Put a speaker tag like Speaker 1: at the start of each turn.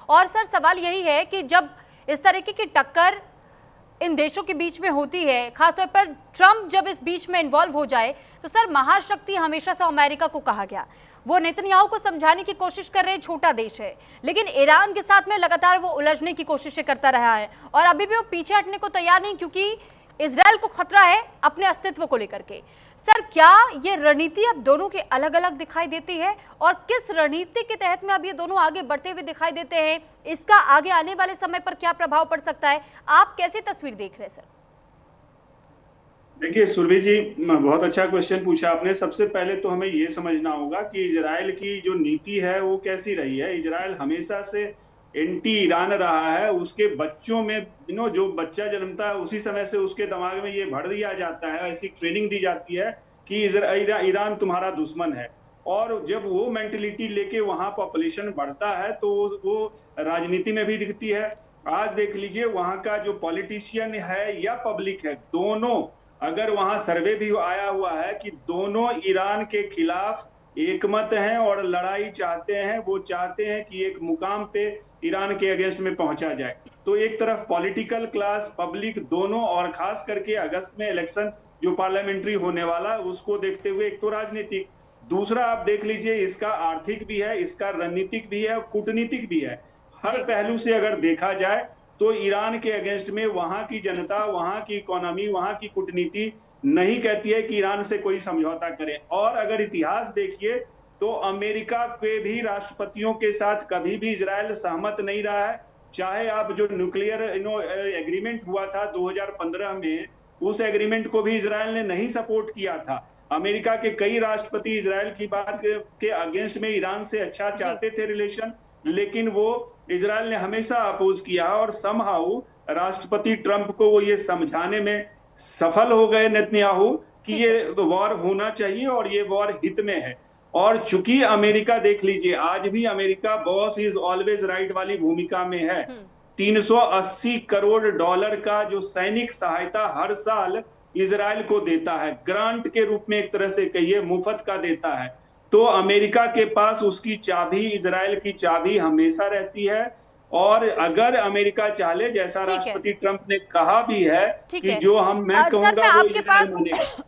Speaker 1: और सर सवाल यही है कि जब इस तरीके की टक्कर इन देशों के बीच में होती है, खासतौर पर ट्रंप जब इस बीच में इन्वॉल्व हो जाए, तो सर महाशक्ति हमेशा से अमेरिका को कहा गया। वो नेतन्याहू को समझाने की कोशिश कर रहे हैं, छोटा देश है, लेकिन ईरान के साथ में लगातार वो उलझने की कोशिशें करता रहा है और अभी भी वो पीछे हटने को तैयार नहीं, क्योंकि इजराइल को खतरा है अपने अस्तित्व को लेकर के। सर क्या ये रणनीति अब दोनों के अलग अलग दिखाई देती है और किस रणनीति के तहत में अब ये दोनों आगे बढ़ते हुए दिखाई देते हैं, इसका आगे आने वाले समय पर क्या प्रभाव पड़ सकता है? आप कैसी तस्वीर देख रहे हैं सर?
Speaker 2: देखिए सुरभि जी, बहुत अच्छा क्वेश्चन पूछा आपने। सबसे पहले तो हमें ये समझना होगा कि इजराइल की जो नीति है वो कैसी रही है। इजराइल हमेशा से एंटी ईरान रहा है। उसके बच्चों में जो बच्चा जन्मता है उसी समय से उसके दिमाग में ये भर दिया जाता है, ऐसी ट्रेनिंग दी जाती है कि ईरान तुम्हारा दुश्मन है। और जब वो मेंटेलिटी लेके वहां पॉपुलेशन बढ़ता है तो वो राजनीति में भी दिखती है। आज देख लीजिए, वहां का जो पॉलिटिशियन है या पब्लिक है, दोनों, अगर वहां सर्वे भी आया हुआ है कि दोनों ईरान के खिलाफ एकमत हैं और लड़ाई चाहते हैं। वो चाहते हैं कि एक मुकाम पे ईरान के अगेंस्ट में पहुंचा जाए। तो एक तरफ पॉलिटिकल क्लास, पब्लिक दोनों, और खास करके अगस्त में इलेक्शन जो पार्लियामेंट्री होने वाला है उसको देखते हुए एक तो राजनीतिक, दूसरा आप देख लीजिए इसका आर्थिक भी है, इसका रणनीतिक भी है, कूटनीतिक भी है। हर पहलू से अगर देखा जाए तो ईरान के अगेंस्ट में वहां की जनता, वहां की इकोनॉमी, वहां की कूटनीति नहीं कहती है कि ईरान से कोई समझौता करे। और अगर इतिहास देखिए तो अमेरिका के भी राष्ट्रपतियों के साथ कभी भी इजराइल सहमत नहीं रहा है। चाहे आप जो न्यूक्लियर एग्रीमेंट हुआ था 2015 में, उस एग्रीमेंट को भी इजराइल ने नहीं सपोर्ट किया था। अमेरिका के कई राष्ट्रपति इजराइल की बात के अगेंस्ट में ईरान से अच्छा चाहते थे रिलेशन, लेकिन वो इजराइल ने हमेशा अपोज किया। और समहाउ राष्ट्रपति ट्रंप को वो ये समझाने में सफल हो गए नेतन्याहू कि ये वॉर होना चाहिए और ये वॉर हित में है। और चूंकि अमेरिका देख लीजिए, आज भी America boss is always right वाली भूमिका में है। 380 करोड़ डॉलर का जो सैनिक सहायता हर साल इजराइल को देता है, ग्रांट के रूप में, एक तरह से कहिए मुफ्त का देता है। तो अमेरिका के पास उसकी चाबी, इजराइल की चाबी हमेशा रहती है। और अगर अमेरिका चाहे, जैसा राष्ट्रपति ट्रंप ने कहा भी है कि जो मैं
Speaker 1: सर
Speaker 2: कहूंगा
Speaker 1: मैं
Speaker 2: वो
Speaker 1: आपके
Speaker 2: इजराइल
Speaker 1: पास
Speaker 2: मानेगा।